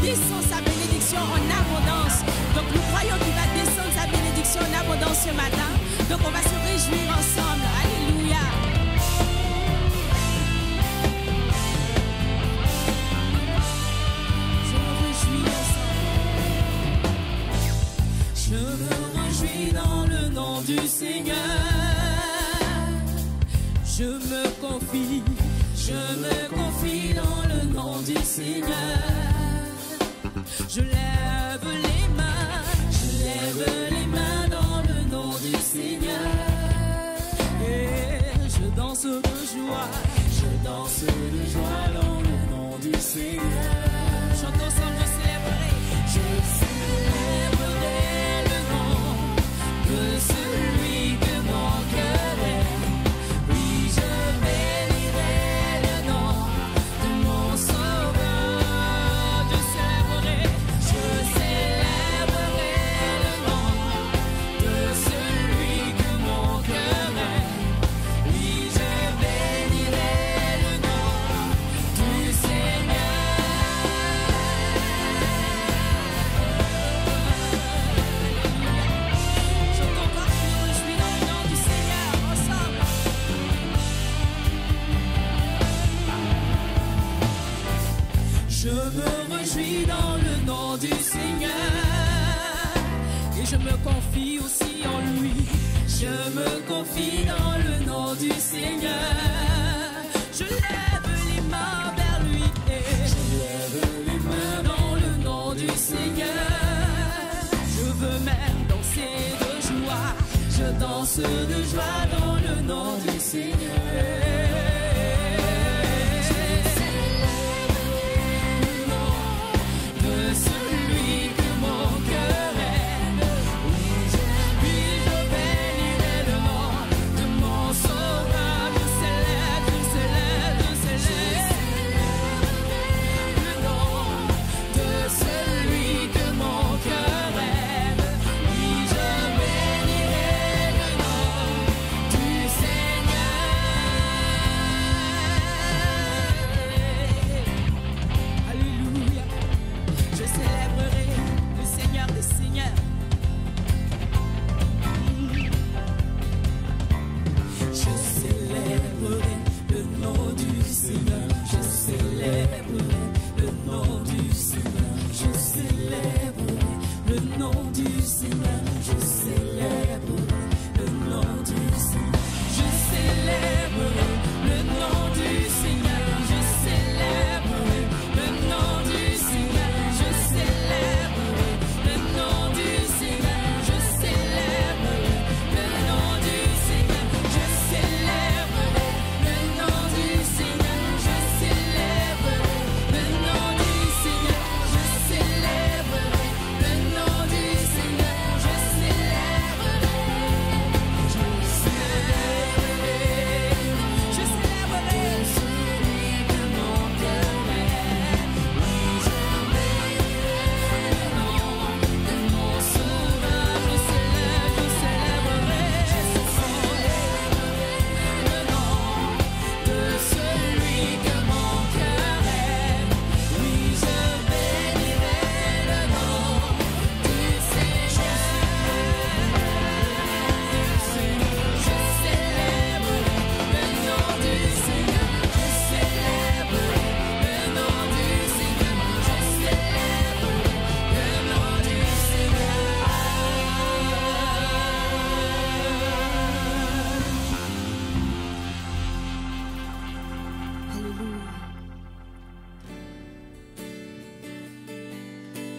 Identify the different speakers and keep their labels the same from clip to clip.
Speaker 1: descend sa bénédiction en abondance. Donc nous croyons qu'il va descendre sa bénédiction en abondance ce matin. Donc on va se réjouir ensemble. Alléluia. Je me réjouis dans le nom du Seigneur. Je me confie dans le nom du Seigneur. Je lève les mains dans le nom du Seigneur. Et je danse dans le nom du Seigneur. Chantons ensemble, je célébrerai le nom de celui que mon cœur aime. Oui, je bénirai le nom de mon sauveur. Je célébrerai le nom de celui que mon cœur aime. Oui, je bénirai le nom du Seigneur. Je me réjouis dans le nom du Seigneur et je me confie aussi en lui. Je me confie dans le nom du Seigneur. Je lève les mains vers lui et je lève les mains dans le nom du Seigneur. Je veux même danser de joie. Je danse de joie dans le nom du Seigneur.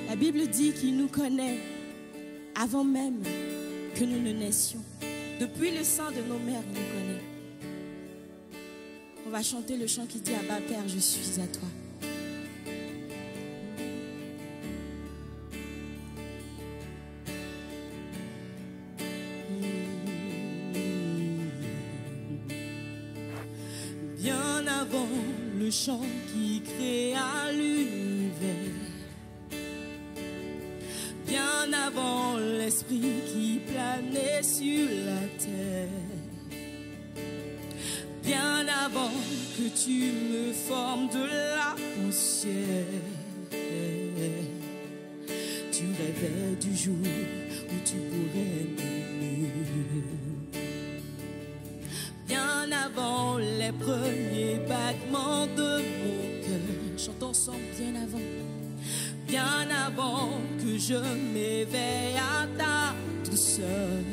Speaker 1: La Bible dit qu'il nous connaît avant même que nous ne naissions. Depuis le sein de nos mères, il nous connaît. On va chanter le chant qui dit Abba Père, je suis à toi. Bien avant le chant qui créa l'univers, bien avant l'esprit qui planait sur la terre, bien avant que tu me formes de la poussière, bien avant que je m'éveille à ta douceur,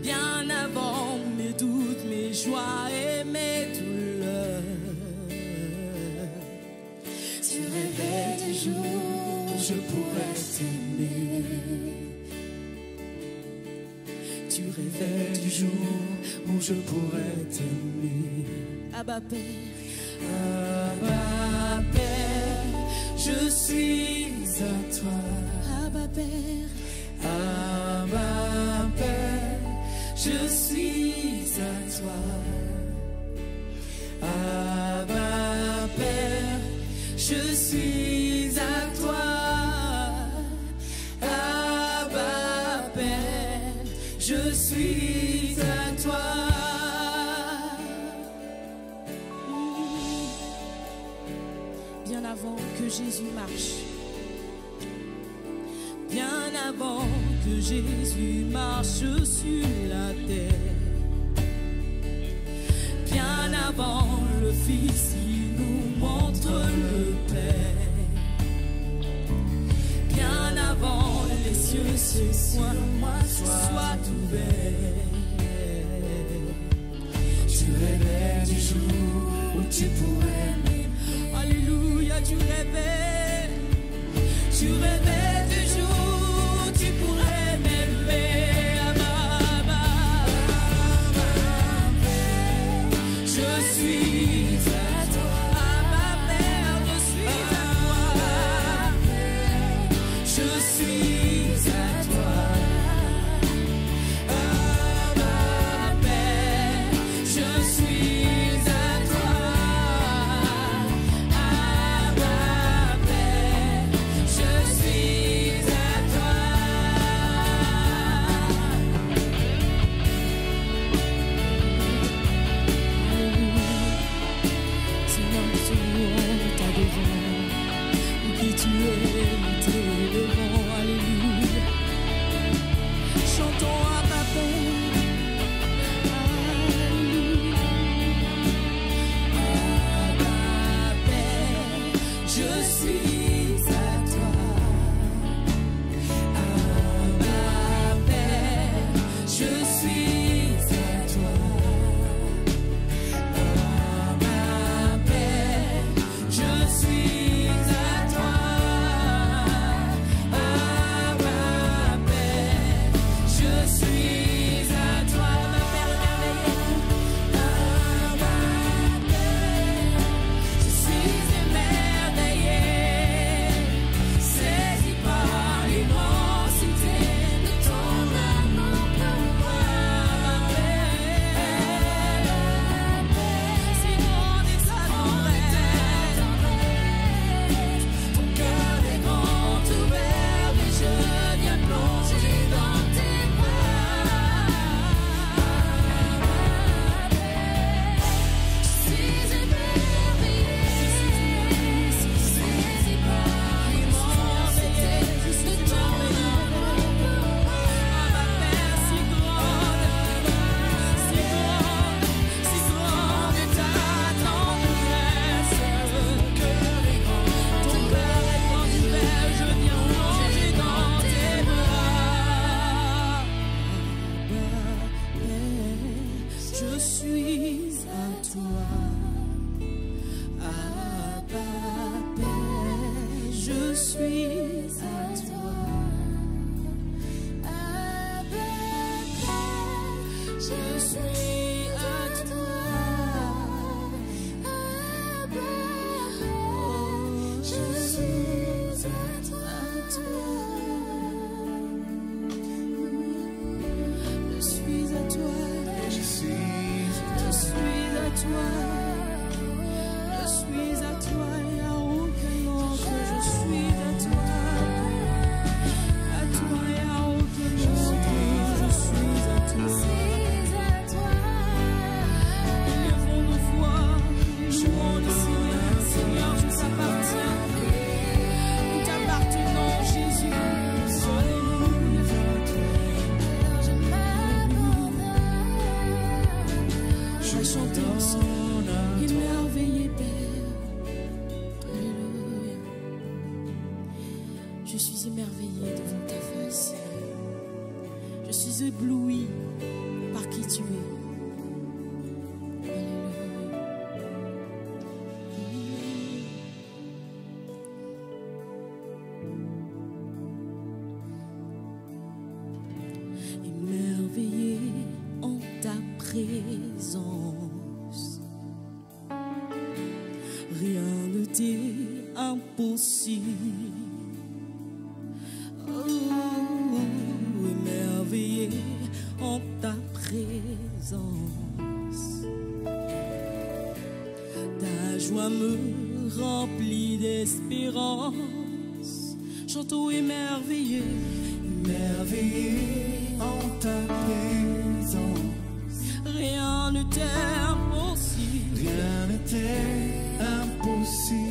Speaker 1: bien avant mes doutes, mes joies et mes douleurs. Tu rêvais du jour où je pourrais t'aimer. Tu rêvais du jour où je pourrais t'aimer. Abba Père, Abba Père, je suis à toi. Abba Père, Abba Père, je suis à toi. Abba Père, je suis à toi. Abba Père, je suis à toi. Bien avant que Jésus marche, bien avant que Jésus marche sur la terre, bien avant le Fils qui nous montre le Père, bien avant les cieux sur moi soient ouverts. Tu rêvais du jour où tu pourrais m'aimer. Alléluia, tu rêvais du jour où tu pourrais m'aimer. Je suis à toi, Abba Père, je suis à toi. Je suis à toi, Abba Père, je suis à toi. Abba Père, je suis à toi. Seigneur, nous te louons, ta devant, qui tu es, t'es devant, alléluia. Chantons à ma Père, alléluia. Abba Père, je suis à toi. Abba Père, je suis à toi. Abba Père, je suis à toi. Abba Père, je suis à toi. Ma Père merveilleux, Abba Père, je suis émerveillé, saisi par l'immensité de ton amour pour moi. Si grande est sa tendresse, ton cœur est grand ouvert, et je viens plonger dans tes bras. Je suis émerveillé, saisi par l'immensité de ton amour pour moi. Ma Père, si grande est ta tendresse. Ton cœur est grand ouvert, je viens plonger dans tes bras. Je suis à toi. Abba Père, je suis à toi. Abba Père, je suis à toi. Abba, je suis à toi. Je suis à toi. Je suis à toi. Je suis à toi. Il n'y a aucun nom que je suis à toi. À toi, il n'y a aucun nom que je suis à toi. suis émerveillée devant ta face. Je suis éblouie par qui tu es. Émerveillée en ta présence. Rien ne t'est impossible. Émerveillé en ta présence. Ta joie me remplit d'espérance. Chantons émerveillé,
Speaker 2: Émerveillé en ta présence.
Speaker 1: rien ne t'est impossible.
Speaker 2: Rien n'était impossible.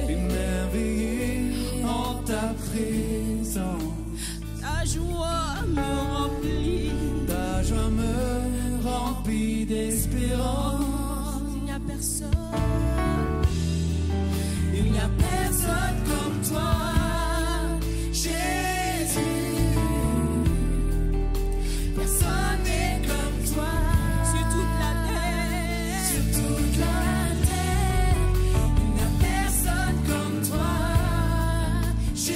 Speaker 2: Émerveillé en ta présence.
Speaker 1: Ta joie me remplit.
Speaker 2: Ta joie me remplit d'espérance.
Speaker 1: Il n'y a personne.
Speaker 2: Il n'y a personne comme toi, Jésus. Personne n'est comme toi.
Speaker 1: Sur toute la terre.
Speaker 2: Sur toute la terre, il n'y a personne comme toi, Jésus.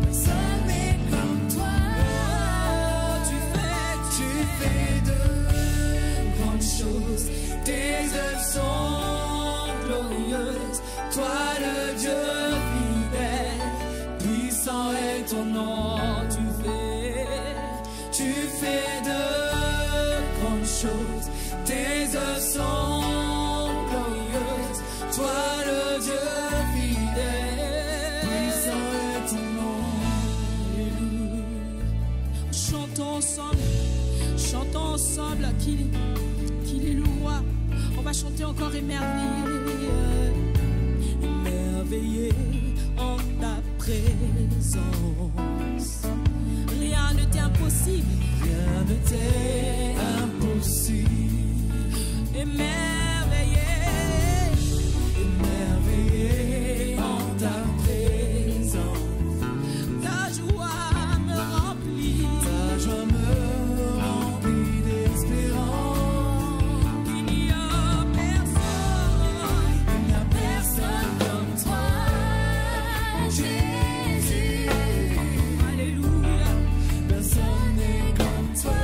Speaker 2: Personne n'est comme toi.
Speaker 1: Tu
Speaker 2: fais de grandes choses. Tes œuvres sont glorieuses. Toi le Dieu fidèle, puissant est ton nom. Tu fais de grandes choses. Tes œuvres sont glorieuses. Toi le Dieu fidèle, puissant est ton nom.
Speaker 1: Alléluia. Chantons ensemble qu'il est le roi. On va chanter encore émerveillé, émerveillé en ta présence. Rien ne t'est impossible.
Speaker 2: Rien ne t'est impossible.
Speaker 1: Émerveillé,
Speaker 2: Émerveillé en ta présence.
Speaker 1: ta joie me remplit.
Speaker 2: Ta joie me remplit d'espérance.
Speaker 1: Il n'y a personne.
Speaker 2: Il n'y a personne comme toi, Jésus.
Speaker 1: Alléluia.
Speaker 2: Personne n'est comme toi.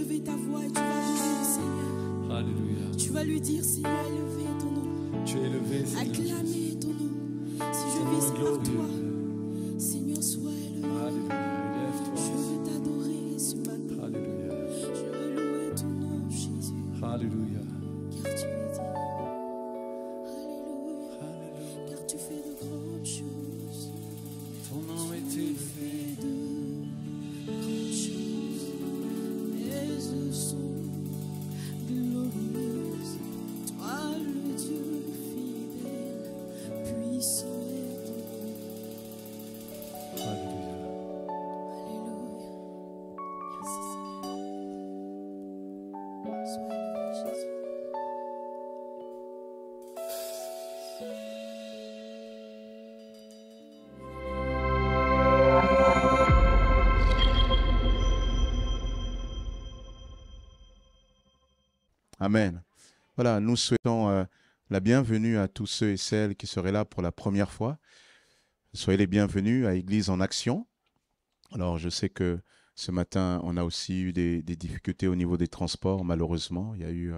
Speaker 1: élever ta voix et tu vas louer le Seigneur.
Speaker 3: Alléluia.
Speaker 1: Tu vas lui dire, Seigneur, élevé ton nom.
Speaker 3: Tu es élevé, Seigneur.
Speaker 1: Acclamer ton nom. Si je
Speaker 3: Ton
Speaker 1: vis
Speaker 3: nom est
Speaker 1: par
Speaker 3: glorieux.
Speaker 1: toi, Seigneur, sois élevé.
Speaker 3: Alléluia.
Speaker 1: Je
Speaker 3: Élève-toi.
Speaker 1: veux t'adorer ce matin.
Speaker 3: Alléluia.
Speaker 1: Je veux louer ton nom, Jésus,
Speaker 3: Alléluia.
Speaker 1: car tu es digne. Alléluia,
Speaker 3: Alléluia.
Speaker 1: car tu fais de grandes choses.
Speaker 3: Ton nom est
Speaker 1: Tu
Speaker 3: élevé.
Speaker 1: fais de grandes choses. Tes œuvres sont glorieuses. Toi, le Dieu fidèle, puissant est ton nom.
Speaker 3: Alléluia.
Speaker 1: Alléluia. Merci Seigneur. Sois élevé, Jésus.
Speaker 4: Amen. Voilà, nous souhaitons la bienvenue à tous ceux et celles qui seraient là pour la première fois. Soyez les bienvenus à Église en Action. Alors, je sais que ce matin, on a aussi eu des difficultés au niveau des transports, malheureusement. Il y a eu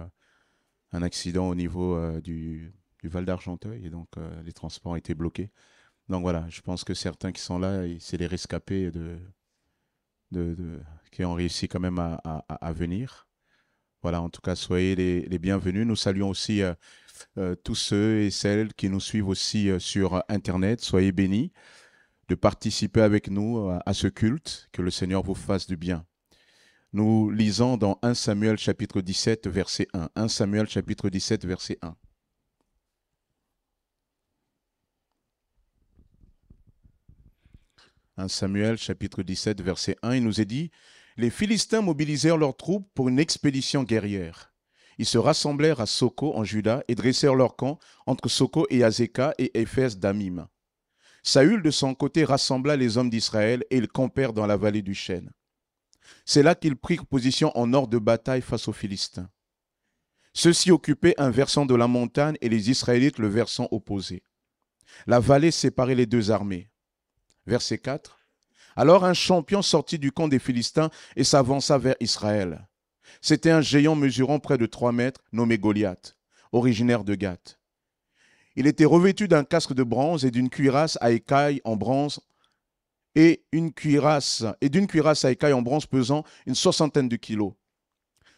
Speaker 4: un accident au niveau du Val d'Argenteuil et donc les transports ont été bloqués. Donc voilà, je pense que certains qui sont là, c'est les rescapés qui ont réussi quand même à venir. Voilà, en tout cas, soyez les bienvenus. Nous saluons aussi tous ceux et celles qui nous suivent aussi sur Internet. Soyez bénis de participer avec nous à ce culte. Que le Seigneur vous fasse du bien. Nous lisons dans 1 Samuel chapitre 17, verset 1. 1 Samuel chapitre 17, verset 1. « 1 Samuel chapitre 17, verset 1, il nous est dit « Les Philistins mobilisèrent leurs troupes pour une expédition guerrière. Ils se rassemblèrent à Soko en Juda et dressèrent leur camp entre Soko et Azeka et Éphès d'Amim. Saül de son côté rassembla les hommes d'Israël et ils campèrent dans la vallée du Chêne. C'est là qu'ils prirent position en ordre de bataille face aux Philistins. Ceux-ci occupaient un versant de la montagne et les Israélites le versant opposé. La vallée séparait les deux armées. » Verset 4. Alors un champion sortit du camp des Philistins et s'avança vers Israël. C'était un géant mesurant près de 3 mètres, nommé Goliath, originaire de Gath. Il était revêtu d'un casque de bronze et d'une cuirasse à écailles en bronze d'une cuirasse à écailles en bronze pesant une 60aine de kilos.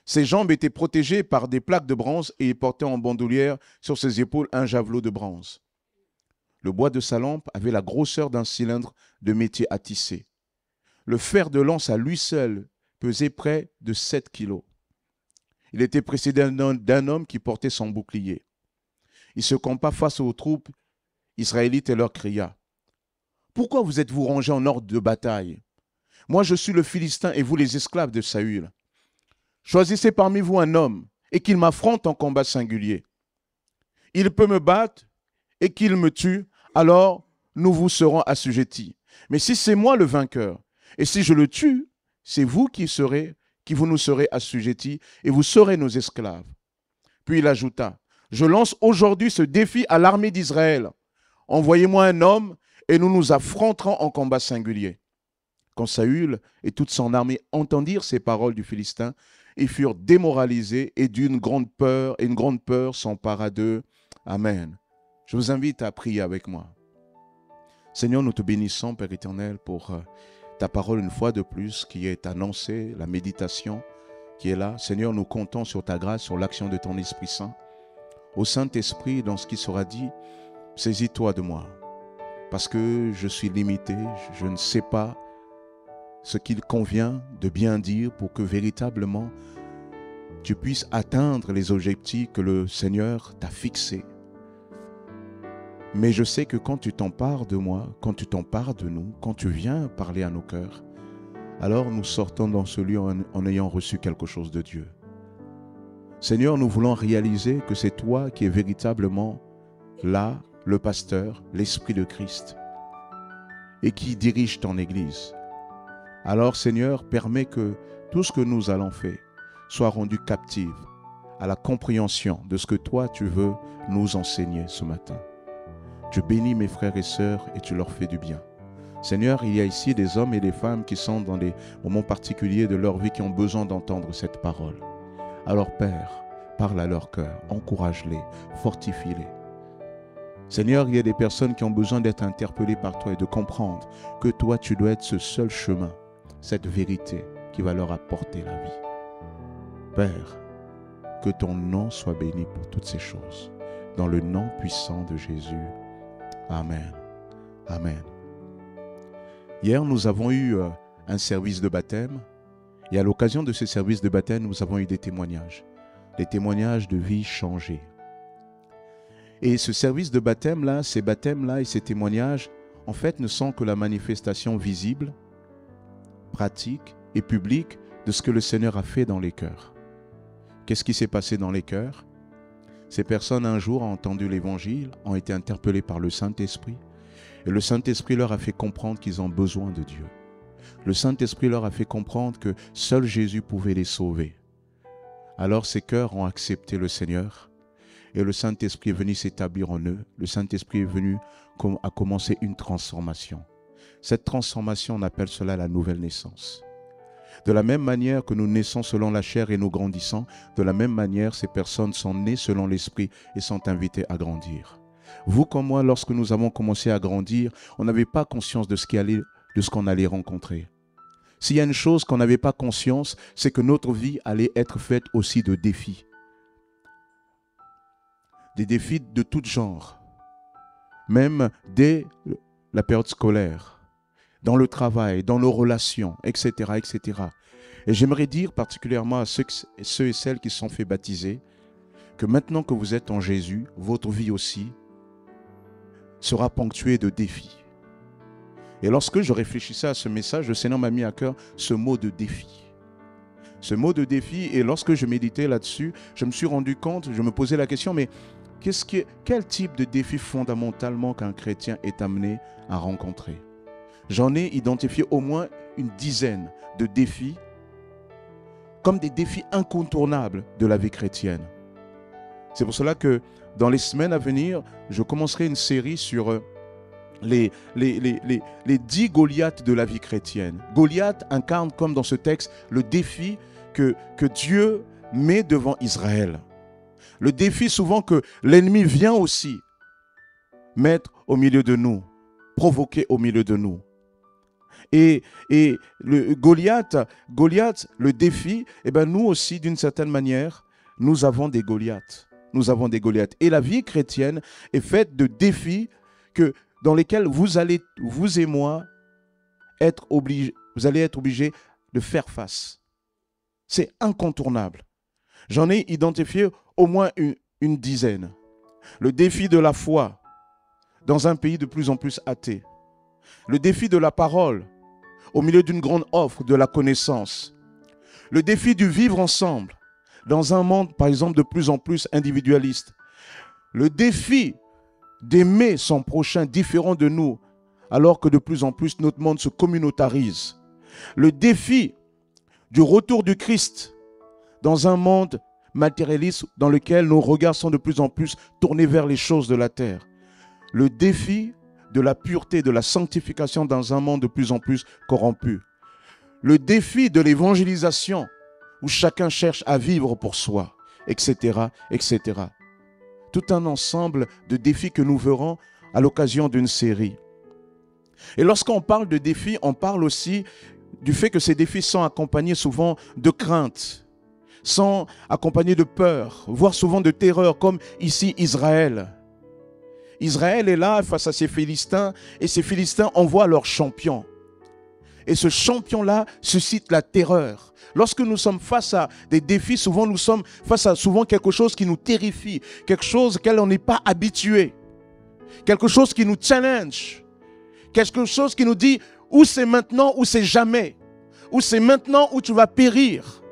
Speaker 4: Ses jambes étaient protégées par des plaques de bronze et il portait en bandoulière sur ses épaules un javelot de bronze. Le bois de sa lampe avait la grosseur d'un cylindre de métier à tisser. Le fer de lance à lui seul pesait près de 7 kilos. Il était précédé d'un homme qui portait son bouclier. Il se campa face aux troupes israélites et leur cria « Pourquoi vous êtes-vous rangés en ordre de bataille? Moi je suis le Philistin et vous les esclaves de Saül. Choisissez parmi vous un homme et qu'il m'affronte en combat singulier. Il peut me battre et qu'il me tue, alors nous vous serons assujettis. Mais si c'est moi le vainqueur, et si je le tue, c'est vous qui vous nous serez assujettis, et vous serez nos esclaves. » Puis il ajouta, « Je lance aujourd'hui ce défi à l'armée d'Israël. Envoyez-moi un homme, et nous nous affronterons en combat singulier. » Quand Saül et toute son armée entendirent ces paroles du Philistin, ils furent démoralisés, et une grande peur s'empara d'eux. Amen. Je vous invite à prier avec moi. Seigneur, nous te bénissons, Père éternel, pour ta parole une fois de plus qui est annoncée, la méditation qui est là. Seigneur, nous comptons sur ta grâce, sur l'action de ton Esprit Saint. Au Saint-Esprit, dans ce qui sera dit, saisis-toi de moi. Parce que je suis limité, je ne sais pas ce qu'il convient de bien dire pour que véritablement tu puisses atteindre les objectifs que le Seigneur t'a fixés. Mais je sais que quand tu t'empares de moi, quand tu t'empares de nous, quand tu viens parler à nos cœurs, alors nous sortons dans ce lieu en ayant reçu quelque chose de Dieu. Seigneur, nous voulons réaliser que c'est toi qui es véritablement là, le pasteur, l'Esprit de Christ, et qui dirige ton Église. Alors Seigneur, permets que tout ce que nous allons faire soit rendu captif à la compréhension de ce que toi tu veux nous enseigner ce matin. Tu bénis mes frères et sœurs et tu leur fais du bien. Seigneur, il y a ici des hommes et des femmes qui sont dans des moments particuliers de leur vie qui ont besoin d'entendre cette parole. Alors Père, parle à leur cœur, encourage-les, fortifie-les. Seigneur, il y a des personnes qui ont besoin d'être interpellées par toi et de comprendre que toi, tu dois être ce seul chemin, cette vérité qui va leur apporter la vie. Père, que ton nom soit béni pour toutes ces choses. Dans le nom puissant de Jésus. Amen. Amen. Hier, nous avons eu un service de baptême. Et à l'occasion de ce service de baptême, nous avons eu des témoignages de vie changée. Et ce service de baptême-là, ces baptêmes-là et ces témoignages, en fait, ne sont que la manifestation visible, pratique et publique de ce que le Seigneur a fait dans les cœurs. Qu'est-ce qui s'est passé dans les cœurs? Ces personnes, un jour, ont entendu l'Évangile, ont été interpellées par le Saint-Esprit, et le Saint-Esprit leur a fait comprendre qu'ils ont besoin de Dieu. Le Saint-Esprit leur a fait comprendre que seul Jésus pouvait les sauver. Alors ces cœurs ont accepté le Seigneur, et le Saint-Esprit est venu s'établir en eux. Le Saint-Esprit est venu à commencer une transformation. Cette transformation, on appelle cela la nouvelle naissance. De la même manière que nous naissons selon la chair et nous grandissons, de la même manière, ces personnes sont nées selon l'Esprit et sont invitées à grandir. Vous comme moi, lorsque nous avons commencé à grandir, on n'avait pas conscience de ce qu'on allait rencontrer. S'il y a une chose qu'on n'avait pas conscience, c'est que notre vie allait être faite aussi de défis. Des défis de tout genre, même dès la période scolaire, dans le travail, dans nos relations, etc., etc. Et j'aimerais dire particulièrement à ceux et celles qui se sont fait baptiser, que maintenant que vous êtes en Jésus, votre vie aussi sera ponctuée de défis. Et lorsque je réfléchissais à ce message, le Seigneur m'a mis à cœur ce mot de défi. Ce mot de défi, et lorsque je méditais là-dessus, je me suis rendu compte, je me posais la question, mais quel type de défi fondamentalement qu'un chrétien est amené à rencontrer? J'en ai identifié au moins une dizaine de défis, comme des défis incontournables de la vie chrétienne. C'est pour cela que dans les semaines à venir, je commencerai une série sur les 10 Goliaths de la vie chrétienne. Goliath incarne, comme dans ce texte, le défi que Dieu met devant Israël. Le défi souvent que l'ennemi vient aussi mettre au milieu de nous, provoquer au milieu de nous. Et le Goliath, le défi, eh bien nous aussi, d'une certaine manière, nous avons des Goliaths. Nous avons des Goliaths. Et la vie chrétienne est faite de défis dans lesquels vous et moi, vous allez être obligés de faire face. C'est incontournable. J'en ai identifié au moins une dizaine. Le défi de la foi dans un pays de plus en plus athée. Le défi de la parole au milieu d'une grande offre de la connaissance. Le défi du vivre ensemble dans un monde, par exemple, de plus en plus individualiste. Le défi d'aimer son prochain différent de nous, alors que de plus en plus notre monde se communautarise. Le défi du retour du Christ dans un monde matérialiste dans lequel nos regards sont de plus en plus tournés vers les choses de la terre. Le défi de la pureté, de la sanctification dans un monde de plus en plus corrompu. Le défi de l'évangélisation où chacun cherche à vivre pour soi, etc., etc. Tout un ensemble de défis que nous verrons à l'occasion d'une série. Et lorsqu'on parle de défis, on parle aussi du fait que ces défis sont accompagnés souvent de crainte, sont accompagnés de peur, voire souvent de terreur, comme ici Israël. Israël est là face à ces Philistins, et ces Philistins envoient leur champion. Et ce champion-là suscite la terreur. Lorsque nous sommes face à des défis, souvent nous sommes face à quelque chose qui nous terrifie, quelque chose auquel on n'est pas habitué, quelque chose qui nous challenge, quelque chose qui nous dit ou c'est maintenant ou c'est jamais, ou c'est maintenant ou tu vas périr.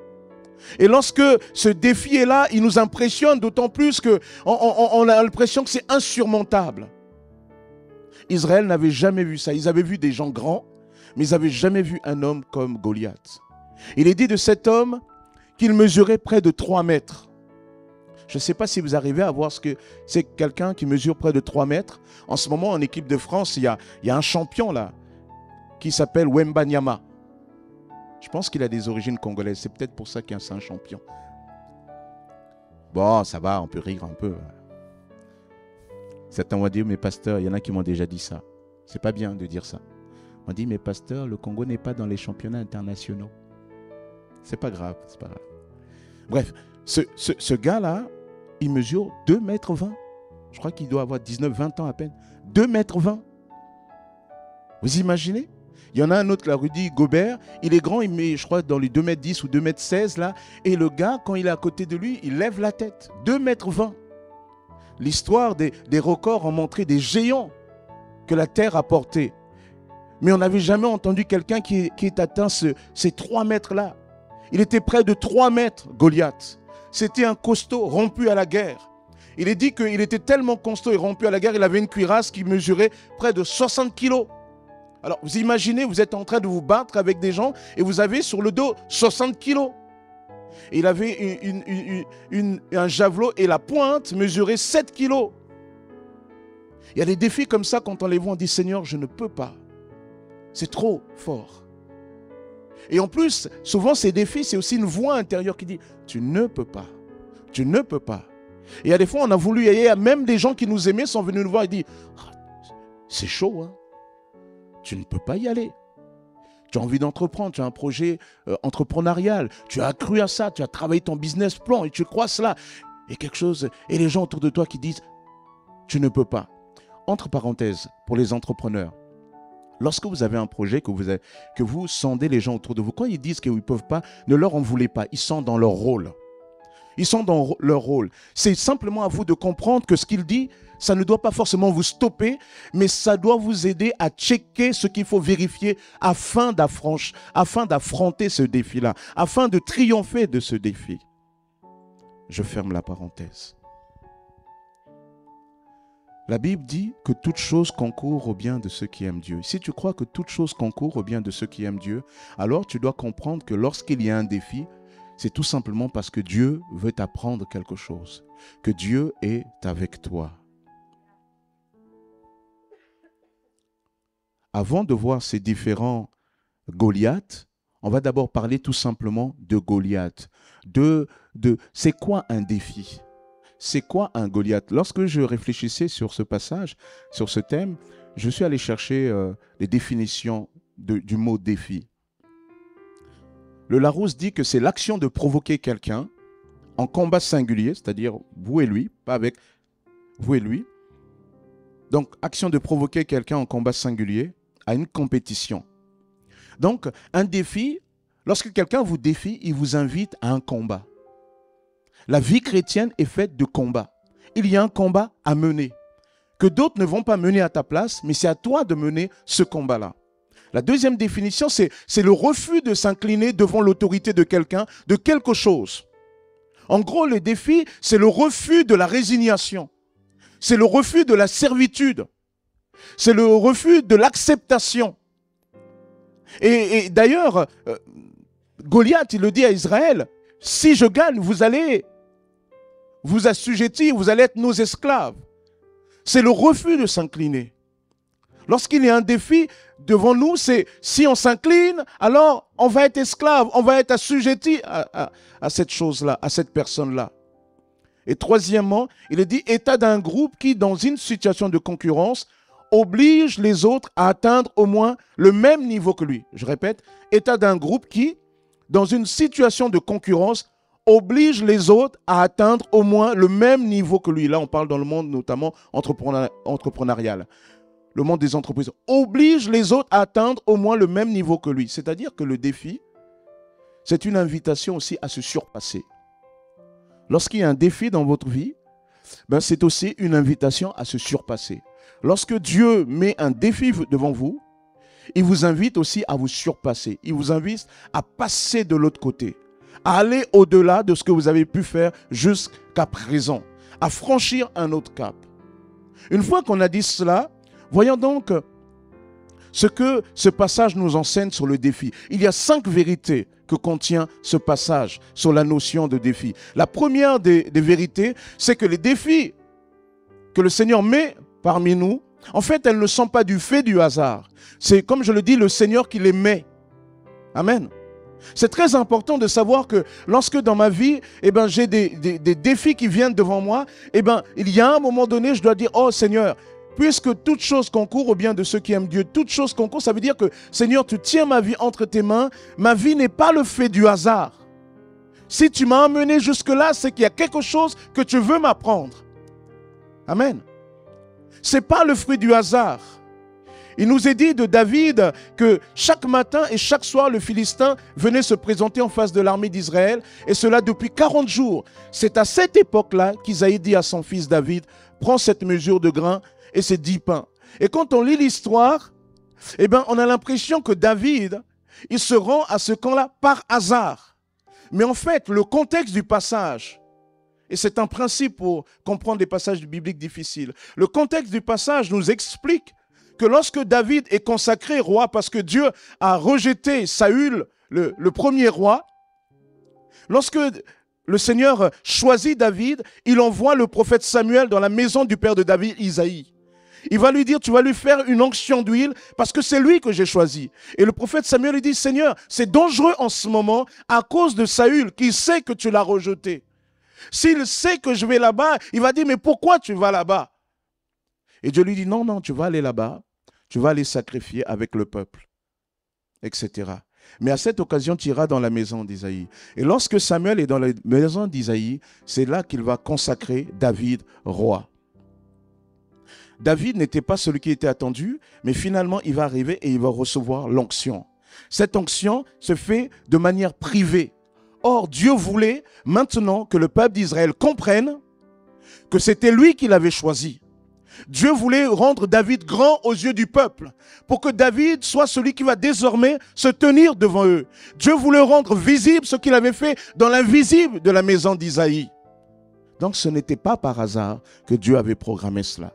Speaker 4: Et lorsque ce défi est là, il nous impressionne d'autant plus qu'on a l'impression que c'est insurmontable. Israël n'avait jamais vu ça. Ils avaient vu des gens grands, mais ils n'avaient jamais vu un homme comme Goliath. Il est dit de cet homme qu'il mesurait près de 3 mètres. Je ne sais pas si vous arrivez à voir ce que c'est quelqu'un qui mesure près de 3 mètres. En ce moment, en équipe de France, il y a un champion là. qui s'appelle Wembanyama. Je pense qu'il a des origines congolaises. C'est peut-être pour ça qu'il est un champion. Bon, ça va, on peut rire un peu. Certains vont dire, mais pasteur, il y en a qui m'ont déjà dit ça. C'est pas bien de dire ça. On dit, mais pasteur, le Congo n'est pas dans les championnats internationaux. C'est pas grave, c'est pas grave. Bref, ce gars-là, il mesure 2,20 m. Je crois qu'il doit avoir 19-20 ans à peine. 2,20 m. Vous imaginez? Il y en a un autre, là, Rudy Gobert. Il est grand, il met, je crois, dans les 2,10 m ou 2,16 m là. Et le gars, quand il est à côté de lui, il lève la tête. 2,20 m. L'histoire des records ont montré des géants que la terre a portés. Mais on n'avait jamais entendu quelqu'un qui ait atteint ces 3 mètres là. Il était près de 3 mètres, Goliath. C'était un costaud rompu à la guerre. Il est dit qu'il était tellement costaud et rompu à la guerre, il avait une cuirasse qui mesurait près de 60 kilos. Alors, vous imaginez, vous êtes en train de vous battre avec des gens et vous avez sur le dos 60 kilos. Et il avait un javelot et la pointe mesurait 7 kilos. Il y a des défis comme ça, quand on les voit, on dit, Seigneur, je ne peux pas. C'est trop fort. Et en plus, souvent ces défis, c'est aussi une voix intérieure qui dit, tu ne peux pas. Tu ne peux pas. Et il y a des fois, on a voulu y aller, même des gens qui nous aimaient sont venus nous voir et disent, c'est chaud, hein. Tu ne peux pas y aller. Tu as envie d'entreprendre, tu as un projet entrepreneurial, tu as cru à ça, tu as travaillé ton business plan et tu crois cela. Et quelque chose, et les gens autour de toi qui disent, tu ne peux pas. Entre parenthèses, pour les entrepreneurs, lorsque vous avez un projet, que vous sondez les gens autour de vous, quand ils disent qu'ils ne peuvent pas, ne leur en voulez pas, ils sont dans leur rôle. Ils sont dans leur rôle. C'est simplement à vous de comprendre que ce qu'il dit, ça ne doit pas forcément vous stopper, mais ça doit vous aider à checker ce qu'il faut vérifier afin d'affronter ce défi-là, afin de triompher de ce défi. Je ferme la parenthèse. La Bible dit que toute chose concourt au bien de ceux qui aiment Dieu. Si tu crois que toute chose concourt au bien de ceux qui aiment Dieu, alors tu dois comprendre que lorsqu'il y a un défi, c'est tout simplement parce que Dieu veut t'apprendre quelque chose, que Dieu est avec toi. Avant de voir ces différents Goliaths, on va d'abord parler tout simplement de Goliath. C'est quoi un défi? C'est quoi un Goliath? Lorsque je réfléchissais sur ce passage, sur ce thème, je suis allé chercher les définitions du mot défi. Le Larousse dit que c'est l'action de provoquer quelqu'un en combat singulier, c'est-à-dire vous et lui, pas avec vous et lui. Donc, action de provoquer quelqu'un en combat singulier à une compétition. Donc, un défi, lorsque quelqu'un vous défie, il vous invite à un combat. La vie chrétienne est faite de combats. Il y a un combat à mener, que d'autres ne vont pas mener à ta place, mais c'est à toi de mener ce combat-là. La deuxième définition, c'est le refus de s'incliner devant l'autorité de quelqu'un, de quelque chose. En gros, le défi, c'est le refus de la résignation. C'est le refus de la servitude. C'est le refus de l'acceptation. Et d'ailleurs, Goliath, il le dit à Israël, si je gagne, vous allez vous assujettir, vous allez être nos esclaves. C'est le refus de s'incliner. Lorsqu'il y a un défi devant nous, c'est si on s'incline, alors on va être esclave, on va être assujetti à cette chose-là, à cette personne-là. Et troisièmement, il est dit état d'un groupe qui, dans une situation de concurrence, oblige les autres à atteindre au moins le même niveau que lui. Je répète, état d'un groupe qui, dans une situation de concurrence, oblige les autres à atteindre au moins le même niveau que lui. Là, on parle dans le monde notamment entrepreneurial. Le monde des entreprises oblige les autres à atteindre au moins le même niveau que lui. C'est-à-dire que le défi, c'est une invitation aussi à se surpasser. Lorsqu'il y a un défi dans votre vie, c'est aussi une invitation à se surpasser. Lorsque Dieu met un défi devant vous, il vous invite aussi à vous surpasser. Il vous invite à passer de l'autre côté, à aller au-delà de ce que vous avez pu faire jusqu'à présent, à franchir un autre cap. Une fois qu'on a dit cela, voyons donc ce que ce passage nous enseigne sur le défi. Il y a 5 vérités que contient ce passage sur la notion de défi. La première des vérités, c'est que les défis que le Seigneur met parmi nous En fait, elles ne sont pas du fait du hasard. C'est, comme je le dis, le Seigneur qui les met. Amen. C'est très important de savoir que lorsque dans ma vie, j'ai des défis qui viennent devant moi, il y a un moment donné, je dois dire, oh Seigneur, puisque toute chose concourt au bien de ceux qui aiment Dieu, toute chose concourt, ça veut dire que Seigneur, tu tiens ma vie entre tes mains, ma vie n'est pas le fait du hasard. Si tu m'as amené jusque-là, c'est qu'il y a quelque chose que tu veux m'apprendre. Amen. Ce n'est pas le fruit du hasard. Il nous est dit de David que chaque matin et chaque soir, le Philistin venait se présenter en face de l'armée d'Israël, et cela depuis 40 jours. C'est à cette époque-là qu'Isaïe dit à son fils David, prends cette mesure de grain et ces 10 pains. Et quand on lit l'histoire, on a l'impression que David, il se rend à ce camp-là par hasard. Mais en fait, le contexte du passage, et c'est un principe pour comprendre des passages bibliques difficiles, le contexte du passage nous explique que lorsque David est consacré roi, parce que Dieu a rejeté Saül, le premier roi, lorsque le Seigneur choisit David, il envoie le prophète Samuel dans la maison du père de David, Isaïe. Il va lui dire, tu vas lui faire une onction d'huile parce que c'est lui que j'ai choisi. Et le prophète Samuel lui dit, Seigneur, c'est dangereux en ce moment à cause de Saül qui sait que tu l'as rejeté. S'il sait que je vais là-bas, il va dire, mais pourquoi tu vas là-bas? Et Dieu lui dit, non, non, tu vas aller là-bas, tu vas aller sacrifier avec le peuple, etc. Mais à cette occasion, tu iras dans la maison d'Isaïe. Et lorsque Samuel est dans la maison d'Isaïe, c'est là qu'il va consacrer David roi. David n'était pas celui qui était attendu, mais finalement, il va arriver et il va recevoir l'onction. Cette onction se fait de manière privée. Or, Dieu voulait maintenant que le peuple d'Israël comprenne que c'était lui qui l'avait choisi. Dieu voulait rendre David grand aux yeux du peuple pour que David soit celui qui va désormais se tenir devant eux. Dieu voulait rendre visible ce qu'il avait fait dans l'invisible de la maison d'Isaïe. Donc ce n'était pas par hasard que Dieu avait programmé cela.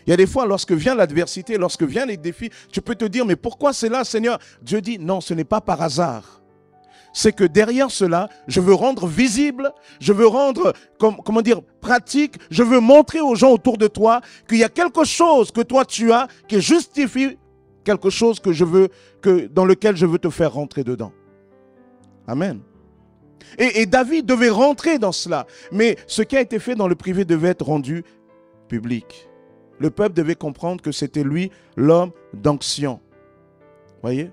Speaker 4: Il y a des fois, lorsque vient l'adversité, lorsque viennent les défis, tu peux te dire, mais pourquoi c'est là, Seigneur? Dieu dit, non, ce n'est pas par hasard. C'est que derrière cela, je veux rendre visible, je veux rendre, pratique, je veux montrer aux gens autour de toi qu'il y a quelque chose que toi tu as qui justifie quelque chose que je veux, dans lequel je veux te faire rentrer dedans. Amen. Et David devait rentrer dans cela, mais ce qui a été fait dans le privé devait être rendu public. Le peuple devait comprendre que c'était lui l'homme d'onction. Voyez?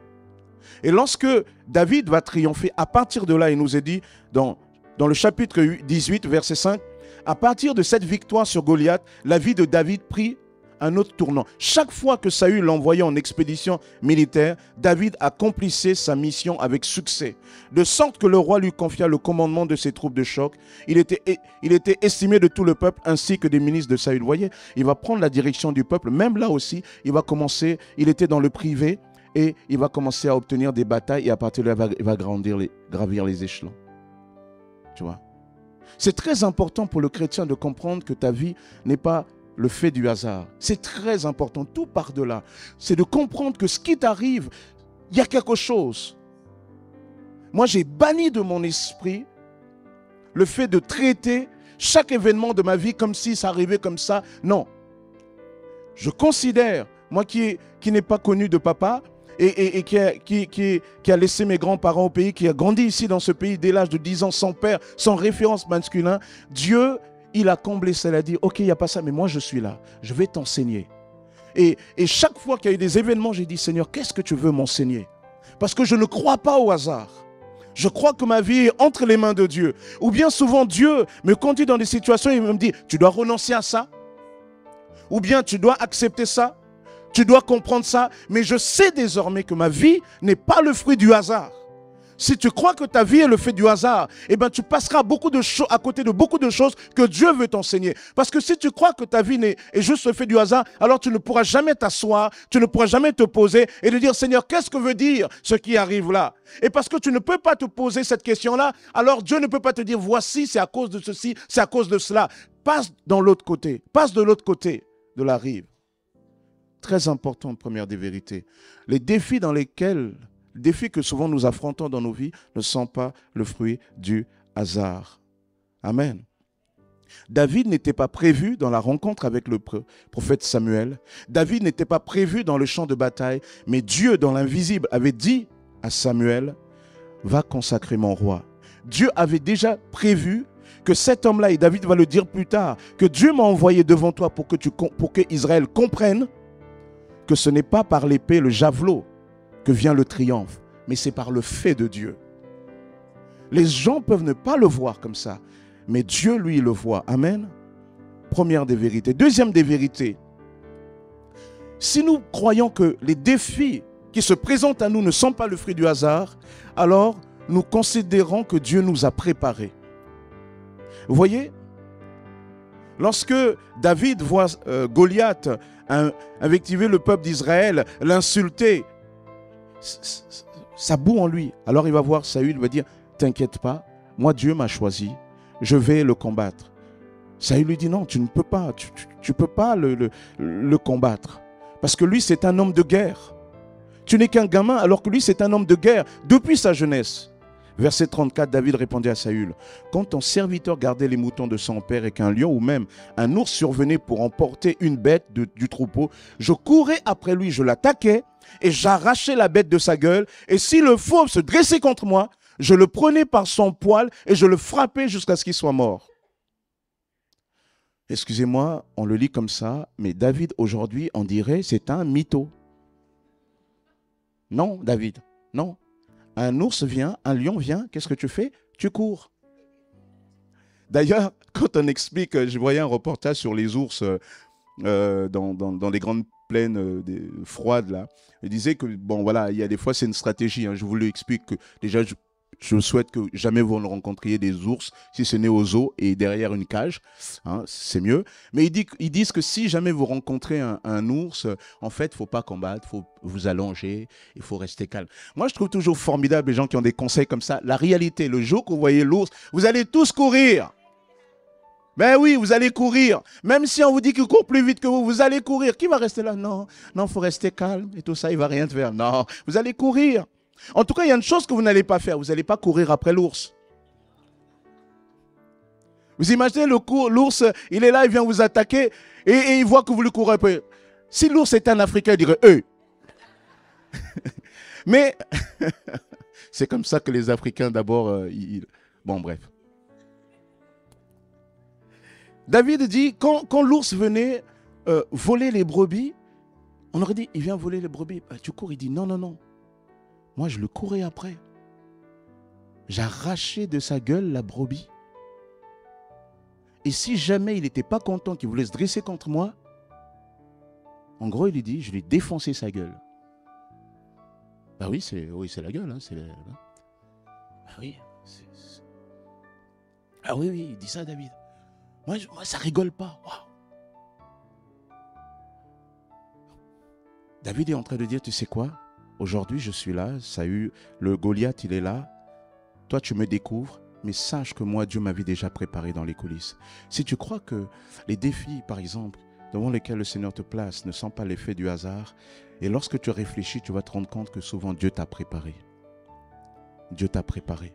Speaker 4: Et lorsque David va triompher, à partir de là, il nous est dit dans le chapitre 18, verset 5, à partir de cette victoire sur Goliath, la vie de David prit un autre tournant. Chaque fois que Saül l'envoyait en expédition militaire, David accomplissait sa mission avec succès, de sorte que le roi lui confia le commandement de ses troupes de choc. Il était estimé de tout le peuple ainsi que des ministres de Saül. Vous voyez, il va prendre la direction du peuple. Même là aussi, il était dans le privé et il va commencer à obtenir des batailles et à partir de là, il va gravir les échelons. Tu vois? C'est très important pour le chrétien de comprendre que ta vie n'est pas le fait du hasard. C'est très important, tout part de là. C'est de comprendre que ce qui t'arrive, il y a quelque chose. Moi, j'ai banni de mon esprit le fait de traiter chaque événement de ma vie comme si ça arrivait comme ça. Non. Je considère, moi qui n'ai pas connu de papa et qui a laissé mes grands-parents au pays, qui a grandi ici dans ce pays dès l'âge de 10 ans sans père, sans référence masculin, Dieu, il a comblé ça, il a dit, ok, il n'y a pas ça, mais moi je suis là, je vais t'enseigner. Et chaque fois qu'il y a eu des événements, j'ai dit, Seigneur, qu'est-ce que tu veux m'enseigner? Parce que je ne crois pas au hasard. Je crois que ma vie est entre les mains de Dieu. Ou bien souvent, Dieu me conduit dans des situations et il me dit, tu dois renoncer à ça. Ou bien tu dois accepter ça. Tu dois comprendre ça. Mais je sais désormais que ma vie n'est pas le fruit du hasard. Si tu crois que ta vie est le fait du hasard, eh bien tu passeras à côté de beaucoup de choses que Dieu veut t'enseigner. Parce que si tu crois que ta vie est juste le fait du hasard, alors tu ne pourras jamais t'asseoir, tu ne pourras jamais te poser et de dire, Seigneur, qu'est-ce que veut dire ce qui arrive là? Et parce que tu ne peux pas te poser cette question-là, alors Dieu ne peut pas te dire, voici, c'est à cause de ceci, c'est à cause de cela. Passe de l'autre côté de la rive. Très important, première des vérités. Les défis que souvent nous affrontons dans nos vies ne sont pas le fruit du hasard. Amen. David n'était pas prévu dans la rencontre avec le prophète Samuel. David n'était pas prévu dans le champ de bataille. Mais Dieu, dans l'invisible, avait dit à Samuel, va consacrer mon roi. Dieu avait déjà prévu que cet homme-là, et David va le dire plus tard, que Dieu m'a envoyé devant toi pour que Israël comprenne que ce n'est pas par l'épée, le javelot, que vient le triomphe, mais c'est par le fait de Dieu. Les gens peuvent ne pas le voir comme ça, mais Dieu, lui, le voit. Amen. Première des vérités. Deuxième des vérités. Si nous croyons que les défis qui se présentent à nous ne sont pas le fruit du hasard, alors nous considérons que Dieu nous a préparés. Vous voyez, lorsque David voit Goliath invectiver le peuple d'Israël, l'insulter, ça bout en lui. Alors il va voir Saül, il va dire, t'inquiète pas, moi Dieu m'a choisi, je vais le combattre. Saül lui dit, non, tu ne peux pas, tu peux pas le combattre. Parce que lui, c'est un homme de guerre. Tu n'es qu'un gamin, alors que lui, c'est un homme de guerre depuis sa jeunesse. Verset 34, David répondit à Saül, quand ton serviteur gardait les moutons de son père et qu'un lion ou même un ours survenait pour emporter une bête du troupeau, je courais après lui, je l'attaquais et j'arrachais la bête de sa gueule. Et si le fauve se dressait contre moi, je le prenais par son poil et je le frappais jusqu'à ce qu'il soit mort. Excusez-moi, on le lit comme ça, mais David aujourd'hui, on dirait c'est un mytho. Non, David, non. Un ours vient, un lion vient, qu'est-ce que tu fais? Tu cours. D'ailleurs, quand on explique, je voyais un reportage sur les ours dans les grandes plaines froides, là. Il disait que, bon voilà, il y a des fois, c'est une stratégie. Hein, je vous l'explique que déjà, je souhaite que jamais vous ne rencontriez des ours, si ce n'est au zoo et derrière une cage, hein, c'est mieux. Mais ils disent que si jamais vous rencontrez un ours, en fait, il ne faut pas combattre, il faut vous allonger, il faut rester calme. Moi, je trouve toujours formidable les gens qui ont des conseils comme ça. La réalité, le jour que vous voyez l'ours, vous allez tous courir. Ben oui, vous allez courir. Même si on vous dit qu'il court plus vite que vous, vous allez courir. Qui va rester là? Non, il faut rester calme et tout ça, il ne va rien te faire. Non, vous allez courir. En tout cas, il y a une chose que vous n'allez pas faire. Vous n'allez pas courir après l'ours. Vous imaginez l'ours, il est là, il vient vous attaquer et il voit que vous le courez après. Si l'ours était un Africain, il dirait « Hey !» Mais c'est comme ça que les Africains d'abord... Bon, bref. David dit, quand l'ours venait voler les brebis, on aurait dit, il vient voler les brebis. Tu cours, il dit, non, non, non. Moi, je le courais après. J'arrachais de sa gueule la brebis. Et si jamais il n'était pas content, qu'il voulait se dresser contre moi, en gros, il lui dit, je lui ai défoncé sa gueule. Bah oui, c'est la gueule. Hein, ah oui. Ah oui, oui, il dit ça, David. Moi ça rigole pas. Wow. David est en train de dire, tu sais quoi? Aujourd'hui, je suis là, Saül, le Goliath, il est là. Toi, tu me découvres, mais sache que moi, Dieu m'avait déjà préparé dans les coulisses. Si tu crois que les défis, par exemple, devant lesquels le Seigneur te place, ne sont pas l'effet du hasard, et lorsque tu réfléchis, tu vas te rendre compte que souvent, Dieu t'a préparé. Dieu t'a préparé.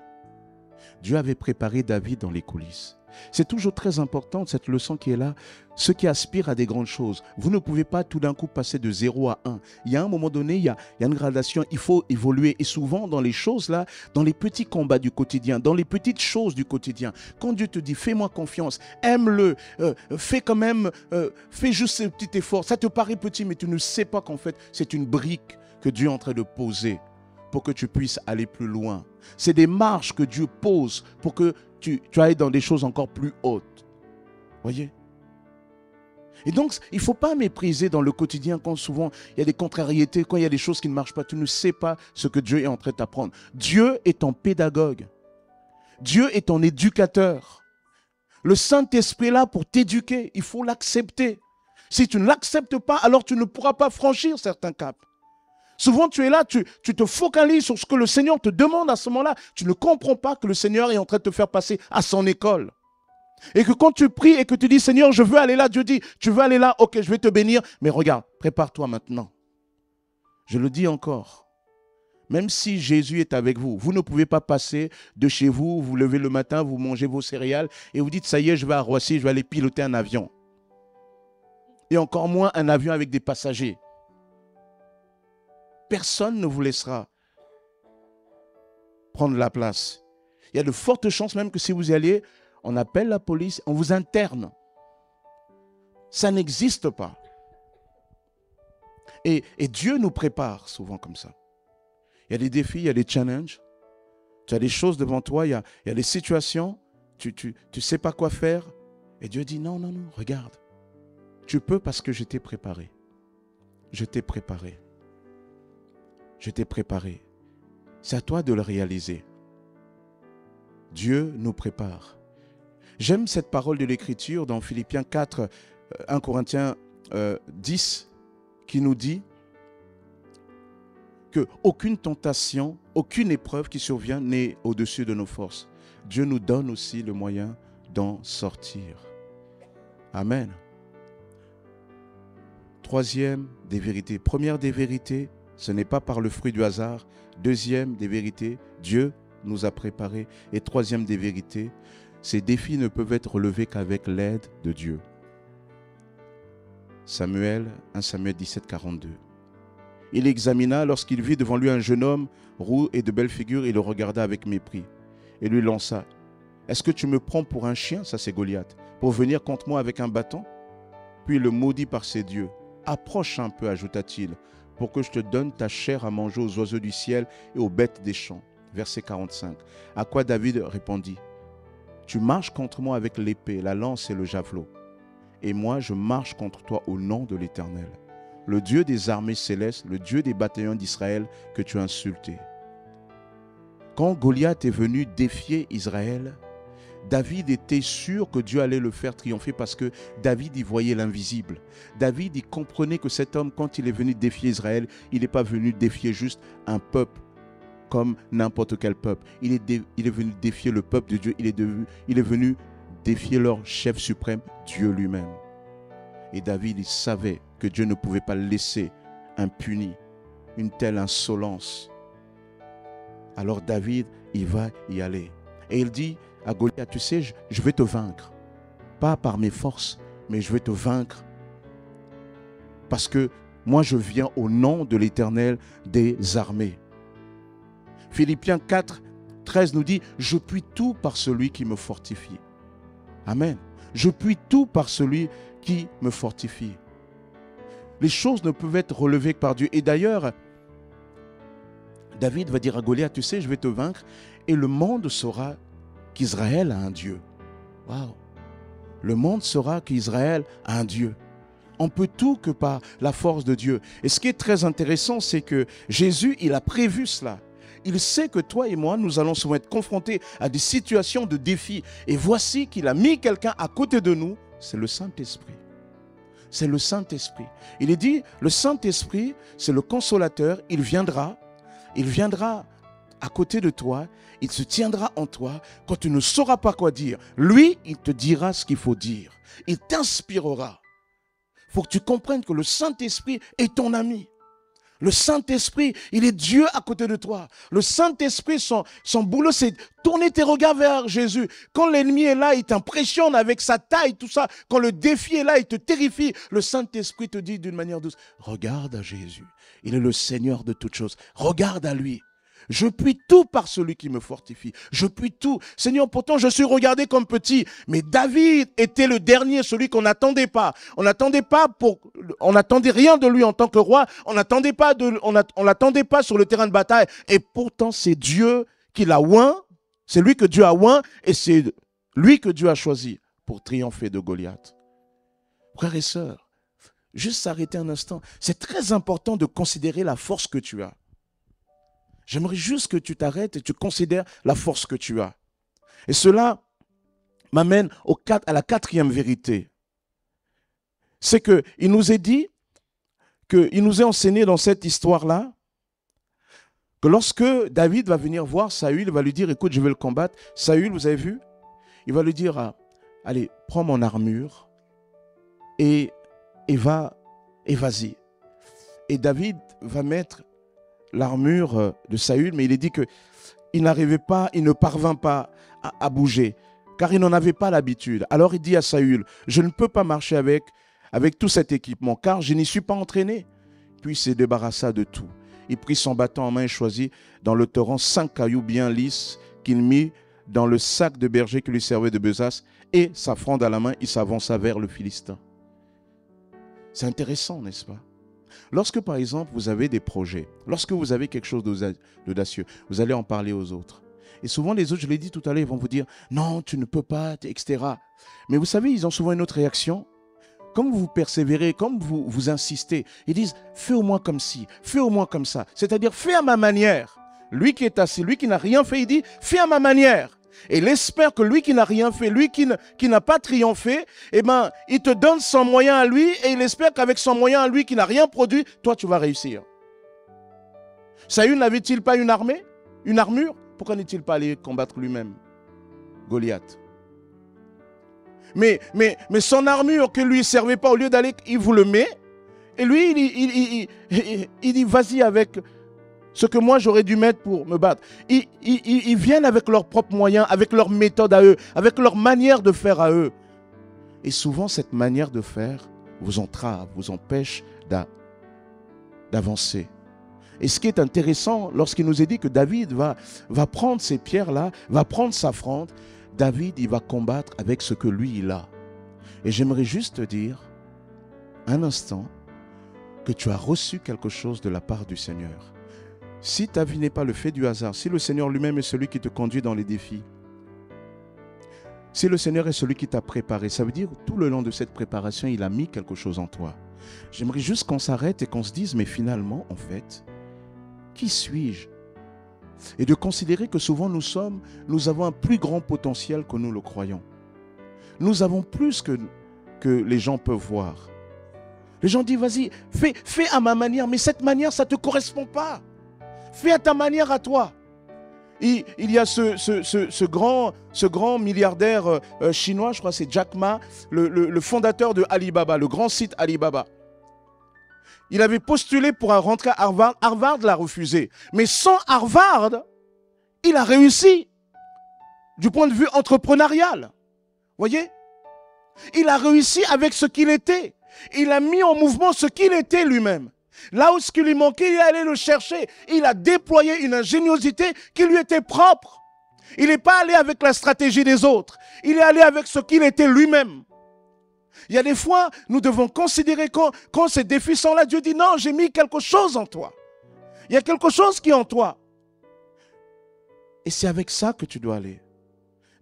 Speaker 4: Dieu avait préparé David dans les coulisses. C'est toujours très important, cette leçon qui est là. Ceux qui aspirent à des grandes choses, vous ne pouvez pas tout d'un coup passer de 0 à 1. Il y a un moment donné, il y a une gradation, il faut évoluer. Et souvent, dans les choses là, dans les petits combats du quotidien, dans les petites choses du quotidien, quand Dieu te dit, fais-moi confiance, aime-le, fais quand même, fais juste ce petit effort. Ça te paraît petit, mais tu ne sais pas qu'en fait, c'est une brique que Dieu est en train de poser pour que tu puisses aller plus loin. C'est des marches que Dieu pose pour que tu ailles dans des choses encore plus hautes. Voyez? Et donc, il ne faut pas mépriser dans le quotidien quand souvent il y a des contrariétés, quand il y a des choses qui ne marchent pas. Tu ne sais pas ce que Dieu est en train de t'apprendre. Dieu est ton pédagogue. Dieu est ton éducateur. Le Saint-Esprit est là pour t'éduquer. Il faut l'accepter. Si tu ne l'acceptes pas, alors tu ne pourras pas franchir certains caps. Souvent, tu es là, tu te focalises sur ce que le Seigneur te demande à ce moment-là. Tu ne comprends pas que le Seigneur est en train de te faire passer à son école. Et que quand tu pries et que tu dis, Seigneur, je veux aller là, Dieu dit, tu veux aller là, ok, je vais te bénir. Mais regarde, prépare-toi maintenant. Je le dis encore. Même si Jésus est avec vous, vous ne pouvez pas passer de chez vous, vous levez le matin, vous mangez vos céréales et vous dites, ça y est, je vais à Roissy, je vais aller piloter un avion. Et encore moins un avion avec des passagers. Personne ne vous laissera prendre la place. Il y a de fortes chances même que si vous y allez, on appelle la police, on vous interne. Ça n'existe pas. Et Dieu nous prépare souvent comme ça. Il y a des défis, il y a des challenges. Tu as des choses devant toi, il y a des situations, tu ne sais pas quoi faire. Et Dieu dit non, non, non, regarde. Tu peux parce que je t'ai préparé. Je t'ai préparé. Je t'ai préparé. C'est à toi de le réaliser. Dieu nous prépare. J'aime cette parole de l'Écriture dans Philippiens 4, 1 Corinthiens 10, qui nous dit qu'aucune tentation, aucune épreuve qui survient n'est au-dessus de nos forces. Dieu nous donne aussi le moyen d'en sortir. Amen. Troisième des vérités. Première des vérités, ce n'est pas par le fruit du hasard. Deuxième des vérités, Dieu nous a préparés. Et troisième des vérités, ces défis ne peuvent être relevés qu'avec l'aide de Dieu. 1 Samuel 17, 42. Il examina, lorsqu'il vit devant lui un jeune homme, roux et de belle figure, il le regarda avec mépris et lui lança. « Est-ce que tu me prends pour un chien ?» Ça c'est Goliath. « Pour venir contre moi avec un bâton ?» Puis il le maudit par ses dieux. « Approche un peu, ajouta-t-il, pour que je te donne ta chair à manger aux oiseaux du ciel et aux bêtes des champs. » Verset 45. À quoi David répondit, « Tu marches contre moi avec l'épée, la lance et le javelot. Et moi, je marche contre toi au nom de l'Éternel, le Dieu des armées célestes, le Dieu des bataillons d'Israël que tu as insulté. » Quand Goliath est venu défier Israël, David était sûr que Dieu allait le faire triompher parce que David y voyait l'invisible. David y comprenait que cet homme, quand il est venu défier Israël, il n'est pas venu défier juste un peuple comme n'importe quel peuple. Il est venu défier le peuple de Dieu. Il est venu défier leur chef suprême, Dieu lui-même. Et David, il savait que Dieu ne pouvait pas laisser impuni une telle insolence. Alors David, il va y aller. Et il dit à Goliath, tu sais, je vais te vaincre. Pas par mes forces, mais je vais te vaincre. Parce que moi, je viens au nom de l'Éternel des armées. Philippiens 4, 13 nous dit, je puis tout par celui qui me fortifie. Amen. Je puis tout par celui qui me fortifie. Les choses ne peuvent être relevées que par Dieu. Et d'ailleurs, David va dire à Goliath, tu sais, je vais te vaincre et le monde saura qu'Israël a un Dieu. Waouh! Le monde saura qu'Israël a un Dieu. On peut tout que par la force de Dieu. Et ce qui est très intéressant, c'est que Jésus, il a prévu cela. Il sait que toi et moi, nous allons souvent être confrontés à des situations de défi. Et voici qu'il a mis quelqu'un à côté de nous, c'est le Saint-Esprit. C'est le Saint-Esprit. Il est dit, le Saint-Esprit, c'est le consolateur, il viendra à côté de toi, il se tiendra en toi quand tu ne sauras pas quoi dire. Lui, il te dira ce qu'il faut dire. Il t'inspirera. Il faut que tu comprennes que le Saint-Esprit est ton ami. Le Saint-Esprit, il est Dieu à côté de toi. Le Saint-Esprit, son boulot, c'est tourner tes regards vers Jésus. Quand l'ennemi est là, il t'impressionne avec sa taille, tout ça. Quand le défi est là, il te terrifie. Le Saint-Esprit te dit d'une manière douce, regarde à Jésus. Il est le Seigneur de toutes choses. Regarde à lui. Je puis tout par celui qui me fortifie. Je puis tout. Seigneur, pourtant je suis regardé comme petit. Mais David était le dernier, celui qu'on n'attendait pas. On n'attendait rien de lui en tant que roi. On l'attendait pas sur le terrain de bataille. Et pourtant c'est Dieu qui l'a oint. C'est lui que Dieu a oint. Et c'est lui que Dieu a choisi pour triompher de Goliath. Frères et sœurs, juste s'arrêter un instant. C'est très important de considérer la force que tu as. J'aimerais juste que tu t'arrêtes et tu considères la force que tu as. Et cela m'amène à la quatrième vérité. C'est qu'il nous est dit, qu'il nous est enseigné dans cette histoire-là, que lorsque David va venir voir Saül, il va lui dire, écoute, je vais le combattre. Saül, vous avez vu? Il va lui dire, allez, prends mon armure et vas-y. Et David va mettre l'armure de Saül, mais il est dit qu'il n'arrivait pas, il ne parvint pas à bouger, car il n'en avait pas l'habitude. Alors il dit à Saül, je ne peux pas marcher avec tout cet équipement, car je n'y suis pas entraîné. Puis il se débarrassa de tout. Il prit son bâton en main et choisit dans le torrent 5 cailloux bien lisses qu'il mit dans le sac de berger qui lui servait de besace, et sa fronde à la main, il s'avança vers le Philistin. C'est intéressant, n'est-ce pas? Lorsque, par exemple, vous avez des projets, lorsque vous avez quelque chose d'audacieux, vous allez en parler aux autres. Et souvent, les autres, je l'ai dit tout à l'heure, ils vont vous dire « Non, tu ne peux pas, etc. » Mais vous savez, ils ont souvent une autre réaction. Comme vous persévérez, comme vous insistez, ils disent « Fais au moins comme ci, fais au moins comme ça. » C'est-à-dire « Fais à ma manière. » Lui qui est assis, lui qui n'a rien fait, il dit « Fais à ma manière. » Et il espère que lui qui n'a rien fait, lui qui n'a pas triomphé, eh ben, il te donne son moyen à lui et il espère qu'avec son moyen à lui qui n'a rien produit, toi tu vas réussir. Saül n'avait-il pas une armée, une armure? Pourquoi n'est-il pas allé combattre lui-même Goliath? Mais son armure que lui ne servait pas, au lieu d'aller, il vous le met. Et lui, il dit, vas-y avec ce que moi j'aurais dû mettre pour me battre. Ils viennent avec leurs propres moyens, avec leur méthode à eux, avec leur manière de faire à eux. Et souvent, cette manière de faire vous entrave, vous empêche d'avancer. Et ce qui est intéressant, lorsqu'il nous est dit que David va prendre ces pierres-là, va prendre sa fronde, David, il va combattre avec ce que lui, il a. Et j'aimerais juste te dire, un instant, que tu as reçu quelque chose de la part du Seigneur. Si ta vie n'est pas le fait du hasard, si le Seigneur lui-même est celui qui te conduit dans les défis, si le Seigneur est celui qui t'a préparé, ça veut dire que tout le long de cette préparation, il a mis quelque chose en toi. J'aimerais juste qu'on s'arrête et qu'on se dise, mais finalement, en fait, qui suis-je? Et de considérer que souvent nous avons un plus grand potentiel que nous le croyons. Nous avons plus que les gens peuvent voir. Les gens disent, vas-y, fais à ma manière, mais cette manière, ça ne te correspond pas. Fais à ta manière à toi. Il y a ce grand milliardaire chinois, je crois que c'est Jack Ma, le fondateur de Alibaba, le grand site Alibaba. Il avait postulé pour rentrer à Harvard. Harvard l'a refusé. Mais sans Harvard, il a réussi du point de vue entrepreneurial. Voyez? Il a réussi avec ce qu'il était. Il a mis en mouvement ce qu'il était lui-même. Là où ce qui lui manquait, il est allé le chercher. Il a déployé une ingéniosité qui lui était propre. Il n'est pas allé avec la stratégie des autres. Il est allé avec ce qu'il était lui-même. Il y a des fois, nous devons considérer quand ces défis sont là, Dieu dit non, j'ai mis quelque chose en toi. Il y a quelque chose qui est en toi. Et c'est avec ça que tu dois aller.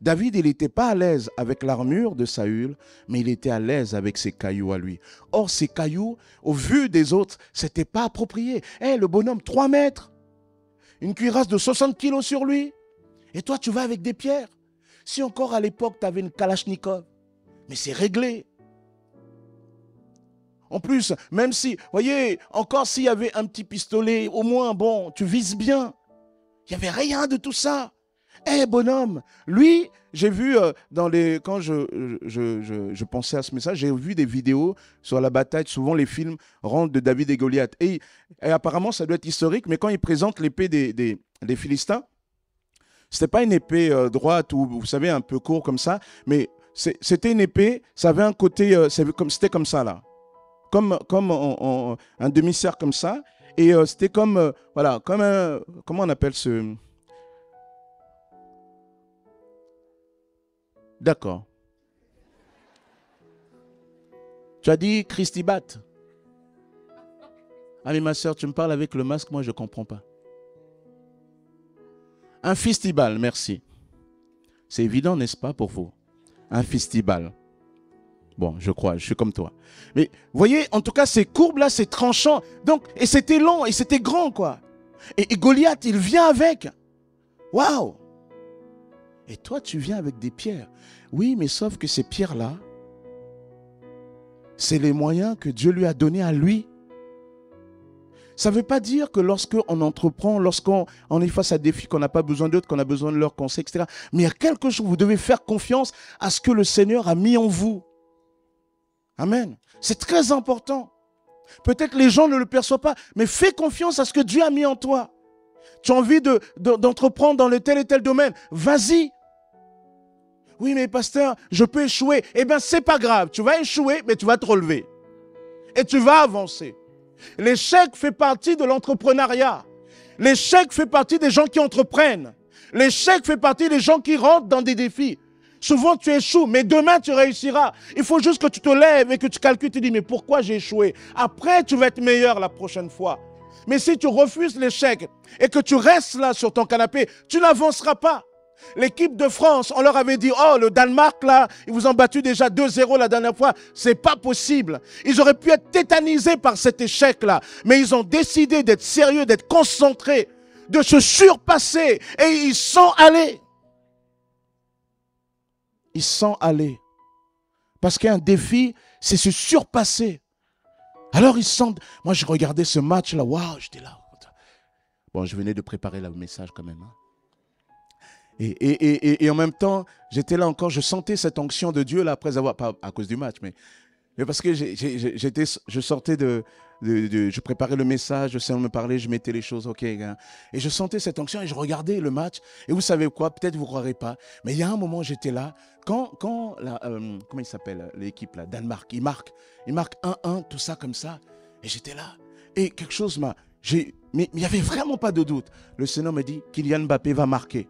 Speaker 4: David, il n'était pas à l'aise avec l'armure de Saül, mais il était à l'aise avec ses cailloux à lui. Or, ces cailloux, au vu des autres, ce n'était pas approprié. Le bonhomme, 3 mètres, une cuirasse de 60 kilos sur lui. Et toi, tu vas avec des pierres. Si encore à l'époque, tu avais une Kalachnikov, mais c'est réglé. En plus, même si, voyez, encore s'il y avait un petit pistolet, au moins, bon, tu vises bien. Il n'y avait rien de tout ça. Bonhomme, lui, j'ai vu quand je pensais à ce message, j'ai vu des vidéos sur la bataille. Souvent, les films rentrent de David et Goliath. Et apparemment, ça doit être historique, mais quand ils présentent l'épée des Philistins, ce n'était pas une épée droite ou, vous savez, un peu court comme ça, mais c'était une épée, ça avait un côté, c'était comme ça, là. Comme un demi-cercle comme ça. Et c'était comme, voilà, comme un, comment on appelle ce... D'accord. Tu as dit Christy Bat. Ah mais ma soeur, tu me parles avec le masque, moi je ne comprends pas. Un festival, merci. C'est évident, n'est-ce pas, pour vous? Un festival. Bon, je crois, je suis comme toi. Mais voyez, en tout cas, ces courbes-là, c'est tranchant. Donc, et c'était long, et c'était grand, quoi. Et Goliath, il vient avec. Waouh! Et toi, tu viens avec des pierres. Oui, mais sauf que ces pierres-là, c'est les moyens que Dieu lui a donnés à lui. Ça ne veut pas dire que lorsqu'on entreprend, lorsqu'on est face à des défis, qu'on n'a pas besoin d'autres, qu'on a besoin de leurs conseils, etc. Mais il y a quelque chose, vous devez faire confiance à ce que le Seigneur a mis en vous. Amen. C'est très important. Peut-être les gens ne le perçoivent pas, mais fais confiance à ce que Dieu a mis en toi. Tu as envie d'entreprendre dans le tel et tel domaine, vas-y. Oui, mais pasteur, je peux échouer. Eh bien, c'est pas grave. Tu vas échouer, mais tu vas te relever. Et tu vas avancer. L'échec fait partie de l'entrepreneuriat. L'échec fait partie des gens qui entreprennent. L'échec fait partie des gens qui rentrent dans des défis. Souvent, tu échoues, mais demain, tu réussiras. Il faut juste que tu te lèves et que tu calcules, tu te dis, mais pourquoi j'ai échoué? Après, tu vas être meilleur la prochaine fois. Mais si tu refuses l'échec et que tu restes là sur ton canapé, tu n'avanceras pas. L'équipe de France, on leur avait dit, oh, le Danemark, là, ils vous ont battu déjà 2-0 la dernière fois. C'est pas possible. Ils auraient pu être tétanisés par cet échec-là. Mais ils ont décidé d'être sérieux, d'être concentrés, de se surpasser. Et ils sont allés. Ils sont allés. Parce qu'un défi, c'est se surpasser. Alors ils sont... Moi, je regardais ce match-là. Waouh, j'étais là. Bon, je venais de préparer le message quand même. Hein. Et en même temps, j'étais là encore, je sentais cette onction de Dieu là après avoir, pas à cause du match, mais parce que je sortais je préparais le message, le Seigneur me parlait, je mettais les choses, ok, gars. Et je sentais cette onction et je regardais le match. Et vous savez quoi, peut-être vous ne croirez pas, mais il y a un moment j'étais là, quand comment il s'appelle l'équipe là, Danemark, il marque 1-1, tout ça comme ça, et j'étais là. Et quelque chose mais il n'y avait vraiment pas de doute. Le Seigneur me dit, Kylian Mbappé va marquer.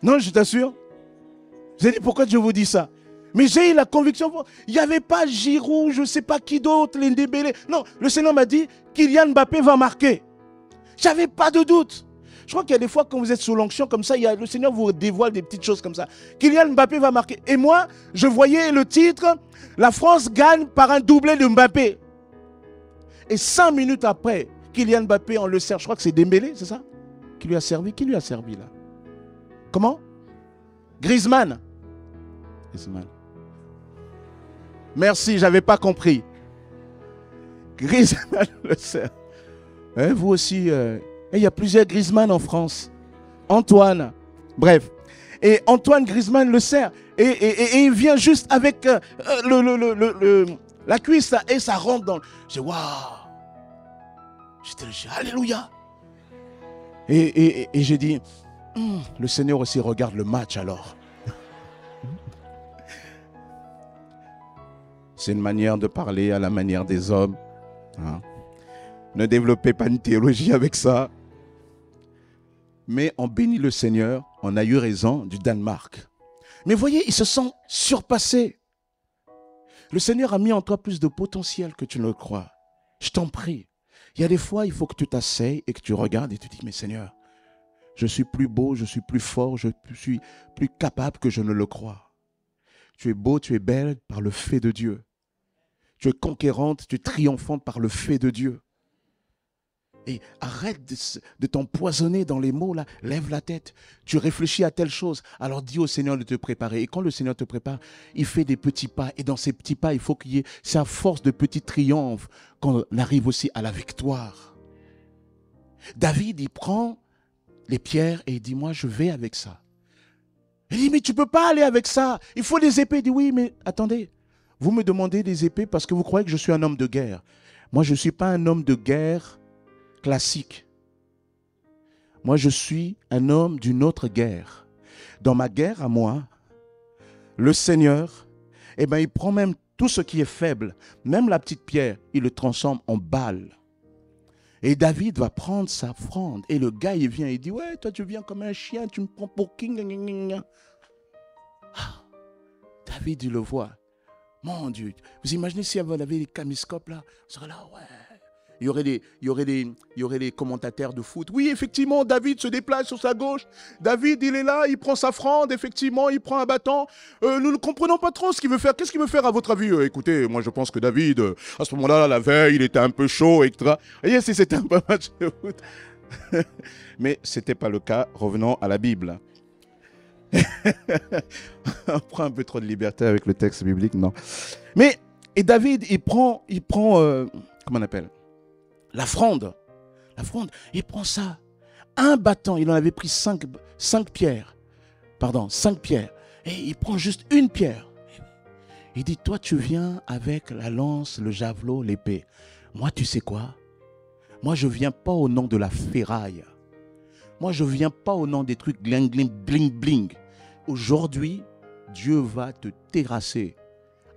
Speaker 4: Non, je t'assure. J'ai dit, pourquoi je vous dis ça? Mais j'ai eu la conviction, il n'y avait pas Giroud, je ne sais pas qui d'autre, les Ndébélé. Non, le Seigneur m'a dit, Kylian Mbappé va marquer. Je n'avais pas de doute. Je crois qu'il y a des fois, quand vous êtes sous l'onction comme ça, le Seigneur vous dévoile des petites choses comme ça. Kylian Mbappé va marquer. Et moi, je voyais le titre, la France gagne par un doublé de Mbappé. Et 5 minutes après, Kylian Mbappé, on le sert, je crois que c'est Dembélé, c'est ça? Qui lui a servi là? Comment? Griezmann. Merci, je n'avais pas compris. Griezmann le sert. Vous aussi, il y a plusieurs Griezmann en France. Antoine. Bref. Et Antoine Griezmann le sert. Et il vient juste avec la cuisse là, et ça rentre dans... Je dis, waouh. J'étais alléluia. Et j'ai dit... le Seigneur aussi regarde le match alors. C'est une manière de parler à la manière des hommes. Hein. Ne développez pas une théologie avec ça. Mais on bénit le Seigneur, on a eu raison du Danemark. Mais voyez, ils se sont surpassés. Le Seigneur a mis en toi plus de potentiel que tu ne le crois. Je t'en prie. Il y a des fois, il faut que tu t'asseyes et que tu regardes et tu dis, mais Seigneur, je suis plus beau, je suis plus fort, je suis plus capable que je ne le crois. Tu es beau, tu es belle par le fait de Dieu. Tu es conquérante, tu es triomphante par le fait de Dieu. Et arrête de t'empoisonner dans les mots là, lève la tête. Tu réfléchis à telle chose, alors dis au Seigneur de te préparer. Et quand le Seigneur te prépare, il fait des petits pas. Et dans ces petits pas, il faut qu'il y ait, c'est à force de petits triomphes qu'on arrive aussi à la victoire. David, il prend les pierres et il dit, moi je vais avec ça. Il dit, mais tu ne peux pas aller avec ça. Il faut des épées. Il dit, oui, mais attendez. Vous me demandez des épées parce que vous croyez que je suis un homme de guerre. Moi, je ne suis pas un homme de guerre classique. Moi, je suis un homme d'une autre guerre. Dans ma guerre à moi, le Seigneur, il prend même tout ce qui est faible, même la petite pierre, il le transforme en balle. Et David va prendre sa offrande. Et le gars, il vient, il dit, ouais, toi, tu viens comme un chien, tu me prends pour king. Ah, David, il le voit. Mon Dieu, vous imaginez si vous avez les caméscopes là, vous serez là, ouais. Il y aurait des commentateurs de foot. Oui, effectivement, David se déplace sur sa gauche. David, il est là, il prend sa fronde, effectivement, il prend un bâton. Nous ne comprenons pas trop ce qu'il veut faire. Qu'est-ce qu'il veut faire à votre avis? Écoutez, moi je pense que David, à ce moment-là, la veille, il était un peu chaud, etc. Vous voyez, si c'était un peu match de foot. Mais ce n'était pas le cas. Revenons à la Bible. On prend un peu trop de liberté avec le texte biblique, non. Mais, et David, il prend comment on appelle? La fronde, il prend ça, un bâton, il en avait pris 5 pierres, et il prend juste une pierre. Il dit, toi tu viens avec la lance, le javelot, l'épée. Moi tu sais quoi? Moi je viens pas au nom de la ferraille. Moi je viens pas au nom des trucs bling bling bling bling. Aujourd'hui, Dieu va te terrasser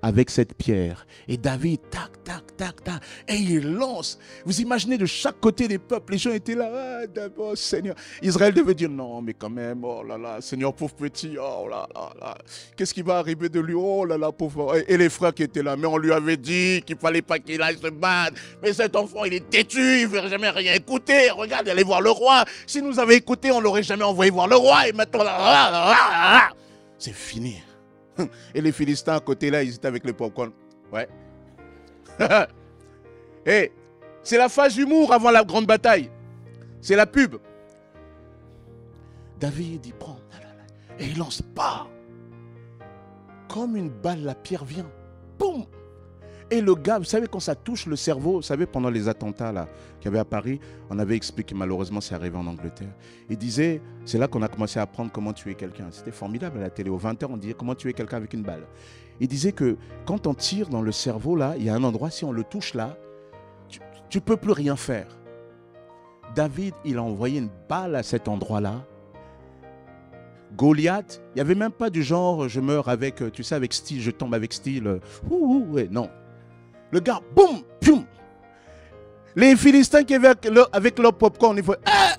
Speaker 4: avec cette pierre. Et David, tac, tac, tac, tac, et il lance. Vous imaginez de chaque côté des peuples, les gens étaient là, ah, d'abord, Seigneur. Israël devait dire, non, mais quand même, oh là là, Seigneur, pauvre petit, oh là là là, qu'est-ce qui va arriver de lui, oh là là, pauvre. Et les frères qui étaient là, mais on lui avait dit qu'il ne fallait pas qu'il aille se battre. Mais cet enfant, il est têtu, il ne veut jamais rien écouter. Regarde, allez voir le roi. Si nous avait écouté, on ne l'aurait jamais envoyé voir le roi. Et maintenant, là, c'est fini. Et les Philistins à côté là, ils étaient avec le popcorn. Ouais. Et c'est la phase d'humour avant la grande bataille. C'est la pub. David, il prend. Et il lance pas. Comme une balle, la pierre vient. Boum. Et le gars, vous savez, quand ça touche le cerveau, vous savez, pendant les attentats là, qu'il y avait à Paris, on avait expliqué, malheureusement, c'est arrivé en Angleterre. Il disait, c'est là qu'on a commencé à apprendre comment tuer quelqu'un. C'était formidable à la télé. Aux 20h, on disait comment tuer quelqu'un avec une balle. Il disait que quand on tire dans le cerveau là, il y a un endroit, si on le touche là, tu ne peux plus rien faire. David, il a envoyé une balle à cet endroit-là. Goliath, il n'y avait même pas du genre, je meurs avec, tu sais, avec style, je tombe avec style. Ouais, non. Le gars, boum, poum. Les Philistins qui avaient avec leur popcorn, ils font ah!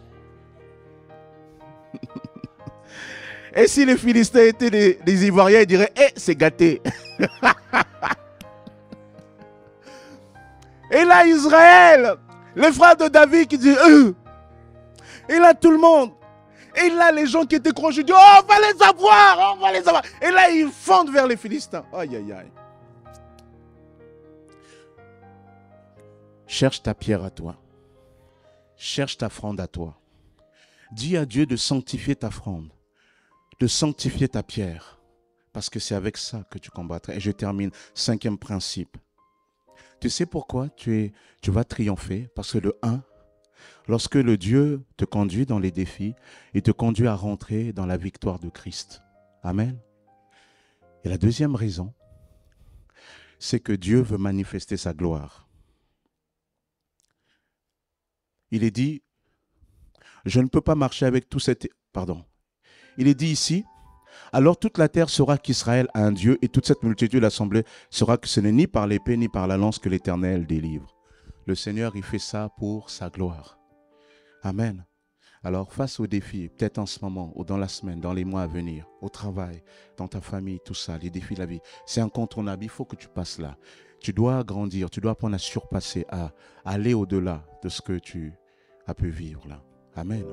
Speaker 4: Et si les Philistins étaient des Ivoiriens, ils diraient eh, c'est gâté. Et là, Israël, les frères de David qui disent et là, tout le monde. Et là, les gens qui étaient crochus disent oh, on va les avoir, on va les avoir. Et là, ils fondent vers les Philistins. Aïe, aïe, aïe. Cherche ta pierre à toi. Cherche ta fronde à toi. Dis à Dieu de sanctifier ta fronde, de sanctifier ta pierre, parce que c'est avec ça que tu combattras. Et je termine, 5e principe. Tu sais pourquoi tu vas triompher? Parce que le 1, lorsque le Dieu te conduit dans les défis, il te conduit à rentrer dans la victoire de Christ. Amen. Et la 2e raison, c'est que Dieu veut manifester sa gloire. Il est dit, je ne peux pas marcher avec tout cet... Pardon. Il est dit ici, alors toute la terre saura qu'Israël a un Dieu et toute cette multitude assemblée saura que ce n'est ni par l'épée ni par la lance que l'Éternel délivre. Le Seigneur, il fait ça pour sa gloire. Amen. Alors face aux défis, peut-être en ce moment ou dans la semaine, dans les mois à venir, au travail, dans ta famille, tout ça, les défis de la vie, c'est incontournable, il faut que tu passes là. Tu dois grandir, tu dois apprendre à surpasser, à aller au-delà de ce que tu as pu vivre là. Amen.